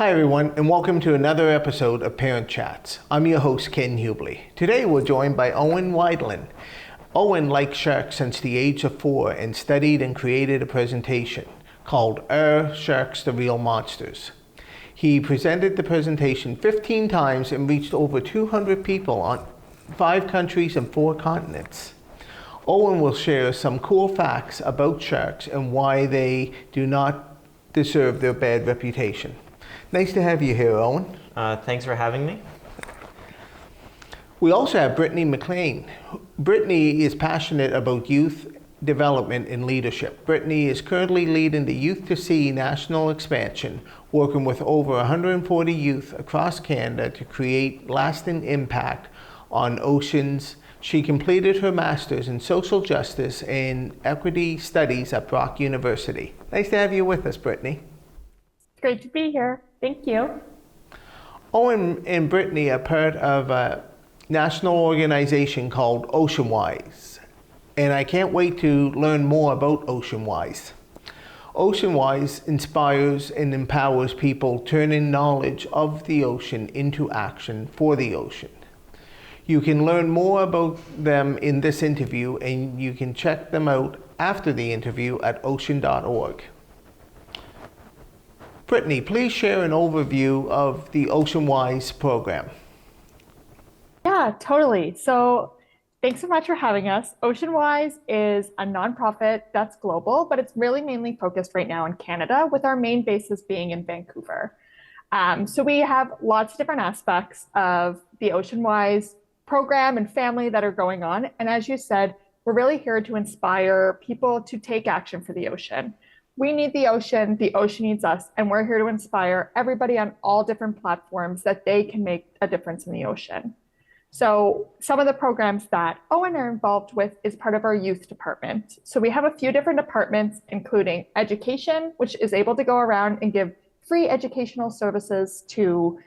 Hi everyone, and welcome to another episode of Parent Chats. I'm your host, Ken Hubley. Today we're joined by Owen Weiglen. Owen likes sharks since the age of 4 and studied and created a presentation called Are Sharks the Real Monsters? He presented the presentation 15 times and reached over 200 people on 5 countries and 4 continents. Owen will share some cool facts about sharks and why they do not deserve their bad reputation. Nice to have you here, Owen. Thanks for having me. We also have Brittany MacLean. Brittany is passionate about youth development and leadership. Brittany is currently leading the Youth to Sea national expansion, working with over 140 youth across Canada to create lasting impact on oceans. She completed her master's in social justice and equity studies at Brock University. Nice to have you with us, Brittany. It's great to be here. Thank you. Owen and Brittany are part of a national organization called OceanWise, and I can't wait to learn more about OceanWise. OceanWise inspires and empowers people, turning knowledge of the ocean into action for the ocean. You can learn more about them in this interview, and you can check them out after the interview at ocean.org. Brittany, please share an overview of the OceanWise program. Yeah, totally. So thanks so much for having us. OceanWise is a nonprofit that's global, but it's really mainly focused right now in Canada, with our main basis being in Vancouver. So we have lots of different aspects of the OceanWise program and family that are going on. And as you said, we're really here to inspire people to take action for the ocean. We need the ocean needs us, and we're here to inspire everybody on all different platforms that they can make a difference in the ocean. So some of the programs that Owen are involved with is part of our youth department. So we have a few different departments, including education, which is able to go around and give free educational services to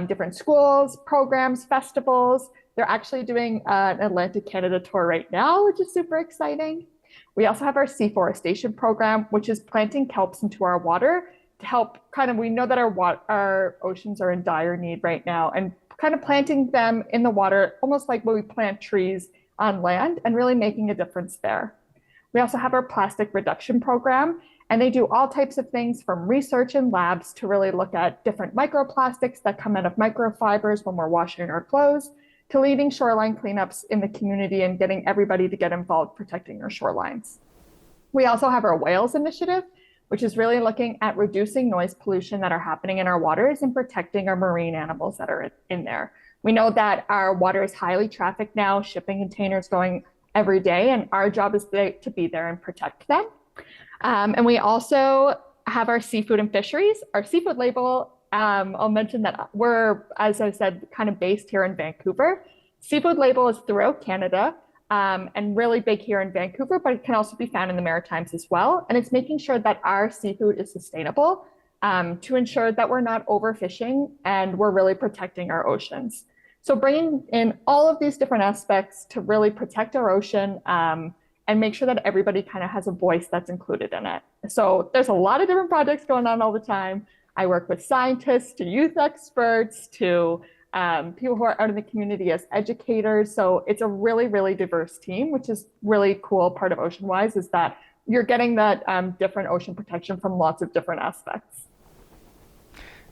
different schools, programs, festivals. They're actually doing an Atlantic Canada tour right now, which is super exciting. We also have our seaforestation program, which is planting kelps into our water to help we know that our oceans are in dire need right now, and kind of planting them in the water, almost like when we plant trees on land, and really making a difference there. We also have our plastic reduction program, and they do all types of things from research in labs to really look at different microplastics that come out of microfibers when we're washing our clothes, to leading shoreline cleanups in the community and getting everybody to get involved protecting our shorelines. We also have our whales initiative, which is really looking at reducing noise pollution that are happening in our waters and protecting our marine animals that are in there. We know that our water is highly trafficked now, shipping containers going every day, and our job is to be there and protect them. And we also have our seafood and fisheries. Our seafood label, I'll mention that we're, as I said, kind of based here in Vancouver. Seafood label is throughout Canada and really big here in Vancouver, but it can also be found in the Maritimes as well. And it's making sure that our seafood is sustainable to ensure that we're not overfishing and we're really protecting our oceans. So bringing in all of these different aspects to really protect our ocean and make sure that everybody kind of has a voice that's included in it. So there's a lot of different projects going on all the time. I work with scientists to youth experts to people who are out in the community as educators. So it's a really, really diverse team, which is really cool. Part of OceanWise is that you're getting that different ocean protection from lots of different aspects.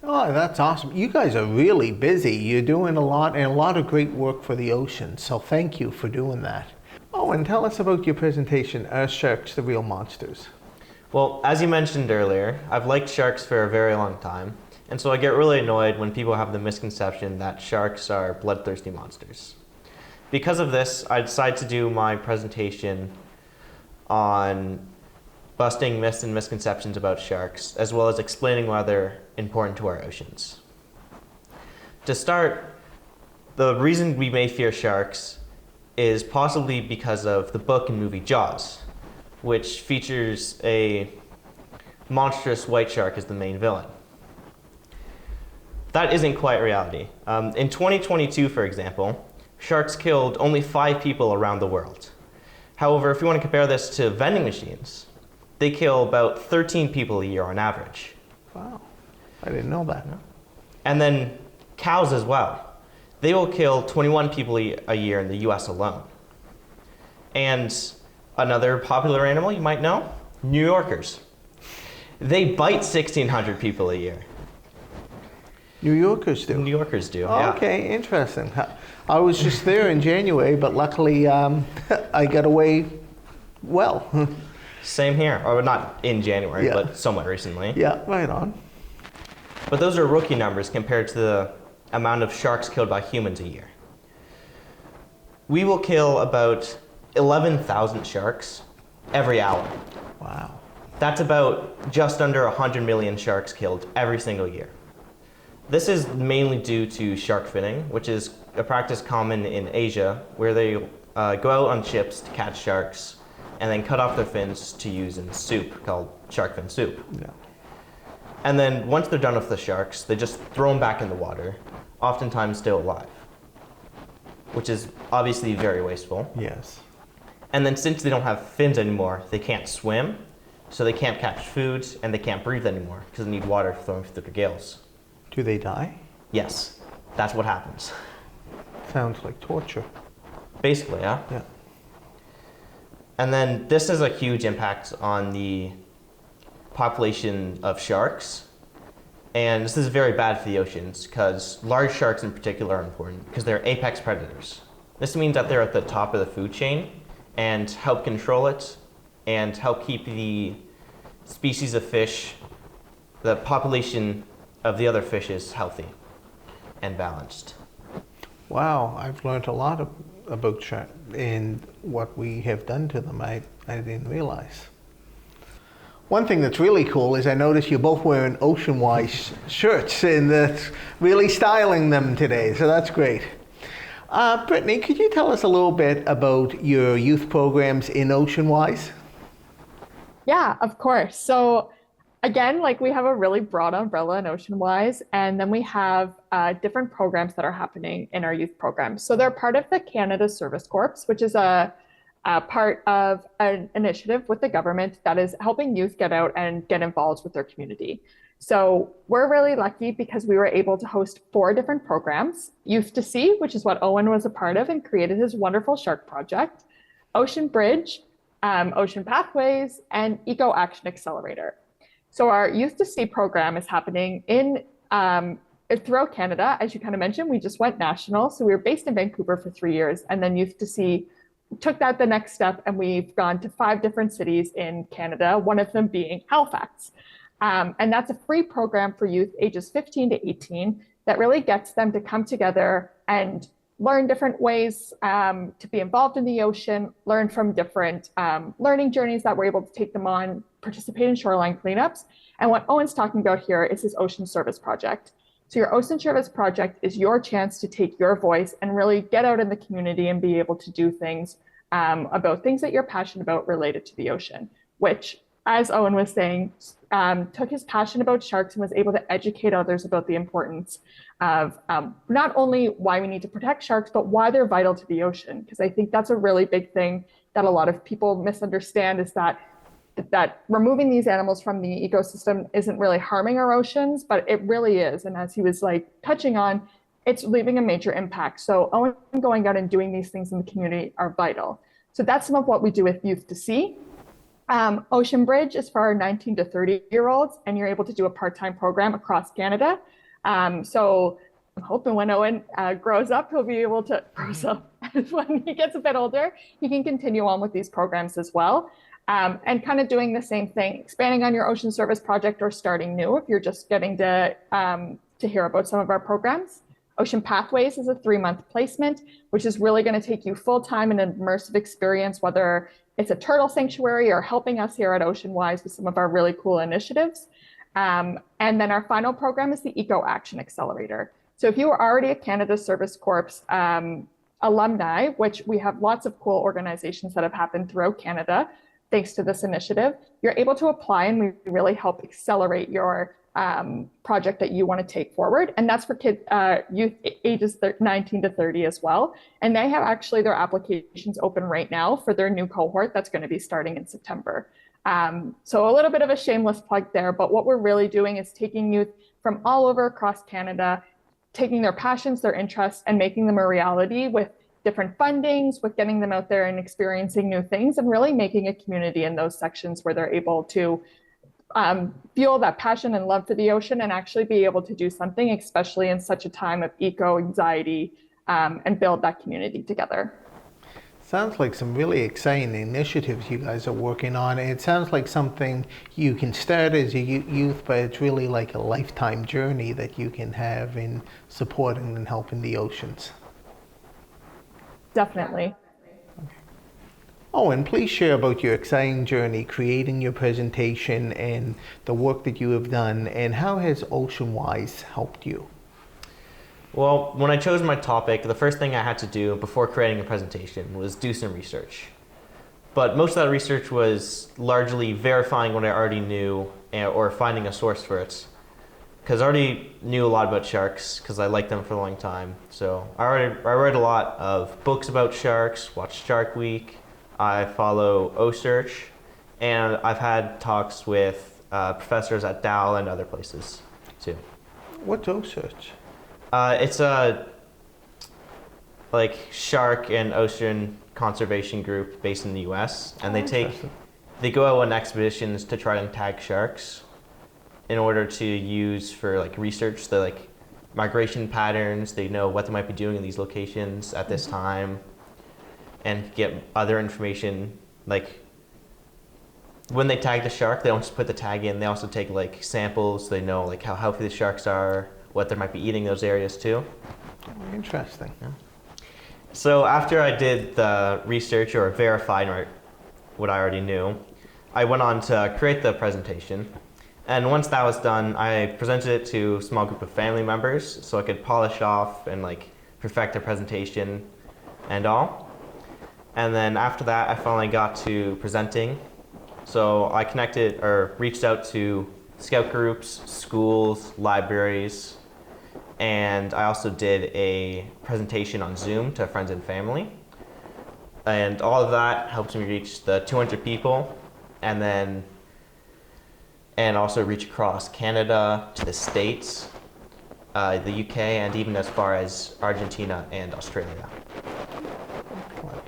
Oh, that's awesome. You guys are really busy. You're doing a lot and a lot of great work for the ocean. So thank you for doing that. Oh, and tell us about your presentation, Are Sharks the Real Monsters? Well, as you mentioned earlier, I've liked sharks for a very long time, and so I get really annoyed when people have the misconception that sharks are bloodthirsty monsters. Because of this, I decided to do my presentation on busting myths and misconceptions about sharks, as well as explaining why they're important to our oceans. To start, the reason we may fear sharks is possibly because of the book and movie Jaws, which features a monstrous white shark as the main villain. That isn't quite reality. In 2022, for example, sharks killed only 5 people around the world. However, if you want to compare this to vending machines, they kill about 13 people a year on average. Wow, I didn't know that. And then cows as well. They will kill 21 people a year in the US alone. And another popular animal you might know, New Yorkers. They bite 1,600 people a year. New Yorkers do? New Yorkers do, Oh, yeah. okay, interesting. I was just there in January, but luckily I got away well. Same here, or not in January, Yeah. but somewhat recently. Yeah, right on. But those are rookie numbers compared to the amount of sharks killed by humans a year. We will kill about 11,000 sharks every hour. Wow. That's about just under 100 million sharks killed every single year. This is mainly due to shark finning, which is a practice common in Asia, where they go out on ships to catch sharks and then cut off their fins to use in soup called shark fin soup. Yeah. And then once they're done with the sharks, they just throw them back in the water, oftentimes still alive, which is obviously very wasteful. Yes. And then since they don't have fins anymore, they can't swim, so they can't catch food, and they can't breathe anymore because they need water flowing through their gills. Do they die? Yes, that's what happens. Sounds like torture. Basically, yeah. Yeah. And then this has a huge impact on the population of sharks. And this is very bad for the oceans because large sharks in particular are important because they're apex predators. This means that they're at the top of the food chain and help control it and help keep the species of fish, the population of the other fishes healthy and balanced. Wow, I've learned a lot about shark and what we have done to them. I didn't realize. One thing that's really cool is I noticed you're both wearing Oceanwise shirts, and that's really styling them today, so that's great. Brittany, could you tell us a little bit about your youth programs in Oceanwise? Yeah, of course. So again, like we have a really broad umbrella in Oceanwise, and then we have different programs that are happening in our youth programs. So they're part of the Canada Service Corps, which is a part of an initiative with the government that is helping youth get out and get involved with their community. So we're really lucky because we were able to host 4 different programs: Youth to Sea, which is what Owen was a part of and created his wonderful shark project, Ocean Bridge, Ocean Pathways, and Eco Action Accelerator. So our Youth to Sea program is happening in throughout Canada. As you kind of mentioned, we just went national. So we were based in Vancouver for 3 years, and then Youth to Sea took that the next step, and we've gone to 5 different cities in Canada, one of them being Halifax. And that's a free program for youth ages 15 to 18 that really gets them to come together and learn different ways to be involved in the ocean, learn from different learning journeys that we're able to take them on, participate in shoreline cleanups. And what Owen's talking about here is his Ocean Service Project. So your Ocean Service Project is your chance to take your voice and really get out in the community and be able to do things about things that you're passionate about related to the ocean, which, as Owen was saying, took his passion about sharks and was able to educate others about the importance of not only why we need to protect sharks, but why they're vital to the ocean. Because I think that's a really big thing that a lot of people misunderstand, is that removing these animals from the ecosystem isn't really harming our oceans, but it really is. And as he was like touching on, it's leaving a major impact. So Owen going out and doing these things in the community are vital. So that's some of what we do with Youth to Sea. Ocean Bridge is for our 19 to 30-year-olds, and you're able to do a part-time program across Canada. So I'm hoping when Owen grows up, he'll be able to, when he gets a bit older, he can continue on with these programs as well. And kind of doing the same thing, expanding on your Ocean Service Project or starting new if you're just getting to hear about some of our programs. Ocean Pathways is a 3-month placement, which is really going to take you full-time in an immersive experience, whether it's a turtle sanctuary or helping us here at Oceanwise with some of our really cool initiatives. And then our final program is the Eco Action Accelerator. So if you are already a Canada Service Corps alumni, which we have lots of cool organizations that have happened throughout Canada, thanks to this initiative, you're able to apply, and we really help accelerate your project that you want to take forward. And that's for kids, youth ages 19 to 30 as well. And they have actually their applications open right now for their new cohort that's going to be starting in September. So a little bit of a shameless plug there, but what we're really doing is taking youth from all over across Canada, taking their passions, their interests, and making them a reality with different fundings, with getting them out there and experiencing new things, and really making a community in those sections where they're able to feel that passion and love for the ocean and actually be able to do something, especially in such a time of eco-anxiety, and build that community together. Sounds like some really exciting initiatives you guys are working on. It sounds like something you can start as a youth, but it's really like a lifetime journey that you can have in supporting and helping the oceans. Definitely. Owen, please share about your exciting journey creating your presentation and the work that you have done, and how has OceanWise helped you? Well, when I chose my topic, the first thing I had to do before creating a presentation was do some research. But most of that research was largely verifying what I already knew or finding a source for it. Because I already knew a lot about sharks because I liked them for a long time. So I read a lot of books about sharks, watched Shark Week, I follow OSearch, and I've had talks with professors at Dow and other places too. What's OSearch? It's a like shark and ocean conservation group based in the U.S. and they go out on expeditions to try and tag sharks in order to use for like research the like migration patterns. They know what they might be doing in these locations at this time, and get other information. Like when they tag the shark, they don't just put the tag in. They also take like samples. They know like how healthy the sharks are, what they might be eating those areas too. Interesting. Yeah. So after I did the research or verified what I already knew, I went on to create the presentation. And once that was done, I presented it to a small group of family members so I could polish off and like perfect the presentation and all. And then after that, I finally got to presenting. So I reached out to scout groups, schools, libraries, and I also did a presentation on Zoom to friends and family. And all of that helped me reach the 200 people, and also reach across Canada to the States, the UK, and even as far as Argentina and Australia. Excellent.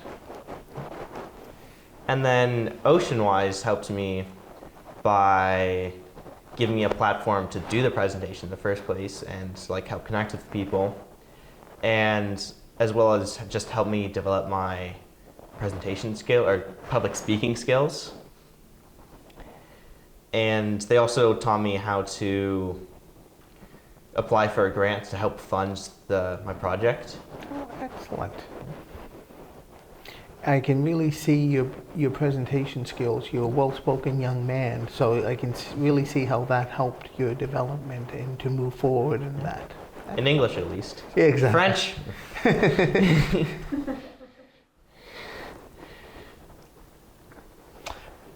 And then OceanWise helped me by giving me a platform to do the presentation in the first place and like help connect with people, and as well as just help me develop my presentation skill or public speaking skills. And they also taught me how to apply for a grant to help fund my project. Oh, excellent. I can really see your presentation skills. You're a well-spoken young man, so I can really see how that helped your development and to move forward in that. In English, at least. Yeah, exactly. French.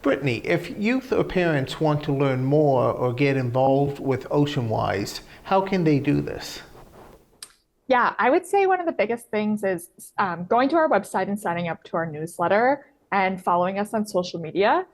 Brittany, if youth or parents want to learn more or get involved with OceanWise, how can they do this? Yeah, I would say one of the biggest things is going to our website and signing up to our newsletter and following us on social media.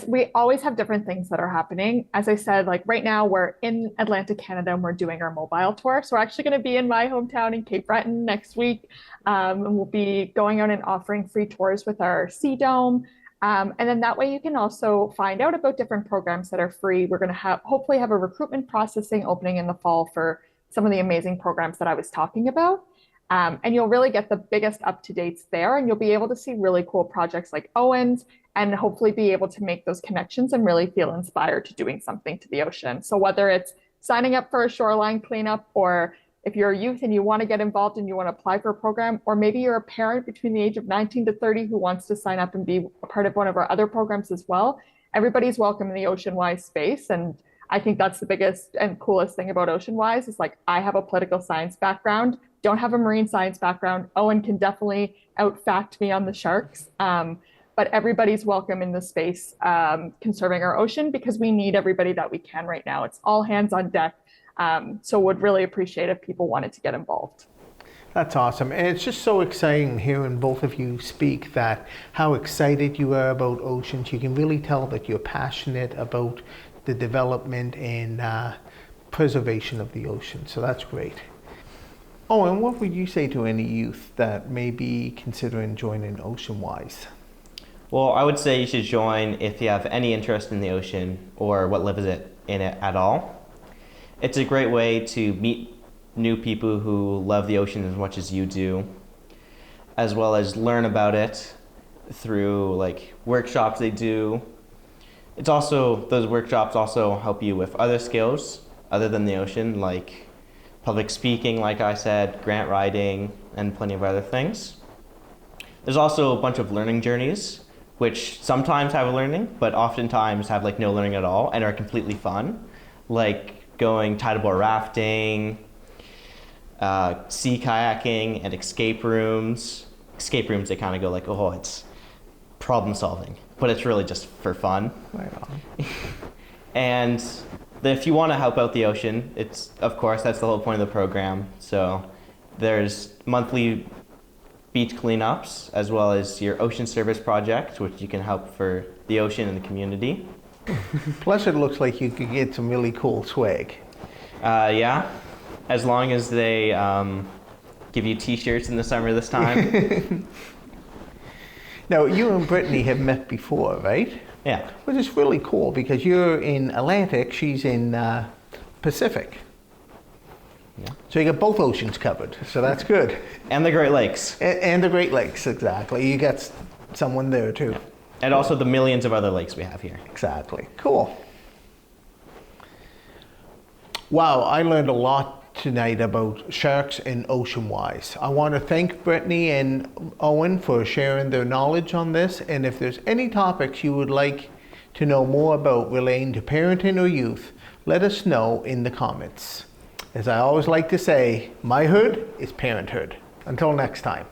We always have different things that are happening. As I said, like right now we're in Atlantic, Canada, and we're doing our mobile tour. So we're actually going to be in my hometown in Cape Breton next week. And we'll be going out and offering free tours with our Sea Dome. And then that way you can also find out about different programs that are free. We're going to hopefully have a recruitment processing opening in the fall for some of the amazing programs that I was talking about. And you'll really get the biggest up-to-dates there, and you'll be able to see really cool projects like Owen's, and hopefully be able to make those connections and really feel inspired to doing something to the ocean. So whether it's signing up for a shoreline cleanup, or if you're a youth and you want to get involved and you want to apply for a program, or maybe you're a parent between the age of 19 to 30 who wants to sign up and be a part of one of our other programs as well, everybody's welcome in the OceanWise space. And I think that's the biggest and coolest thing about OceanWise is like, I have a political science background, don't have a marine science background. Owen can definitely out-fact me on the sharks. But everybody's welcome in the space conserving our ocean, because we need everybody that we can right now. It's all hands on deck. So would really appreciate if people wanted to get involved. That's awesome. And it's just so exciting hearing both of you speak that how excited you are about oceans. You can really tell that you're passionate about the development and preservation of the ocean. So that's great. Oh, and what would you say to any youth that may be considering joining Oceanwise? Well, I would say you should join if you have any interest in the ocean or what lives in it at all. It's a great way to meet new people who love the ocean as much as you do, as well as learn about it through like workshops they do. Those workshops also help you with other skills other than the ocean, like public speaking, like I said, grant writing, and plenty of other things. There's also a bunch of learning journeys, which sometimes have learning, but oftentimes have like no learning at all and are completely fun, like going tidalboard rafting, sea kayaking, and escape rooms. Escape rooms, they kind of go like, oh, it's problem solving, but it's really just for fun. Right on. And if you want to help out the ocean, it's, of course, that's the whole point of the program. So there's monthly beach cleanups, as well as your ocean service project, which you can help for the ocean and the community. Plus, it looks like you could get some really cool swag. Yeah, as long as they give you t-shirts in the summer this time. Now, you and Brittany have met before, right? Yeah. Which is really cool because you're in Atlantic, she's in Pacific. Yeah. So you got both oceans covered, so that's good. And the Great Lakes. And the Great Lakes, exactly. You got someone there too. Yeah. And also the millions of other lakes we have here. Exactly. Cool. Wow, I learned a lot tonight about sharks and Oceanwise. I want to thank Brittany and Owen for sharing their knowledge on this, and if there's any topics you would like to know more about relating to parenting or youth, let us know in the comments. As I always like to say, my hood is parenthood. Until next time.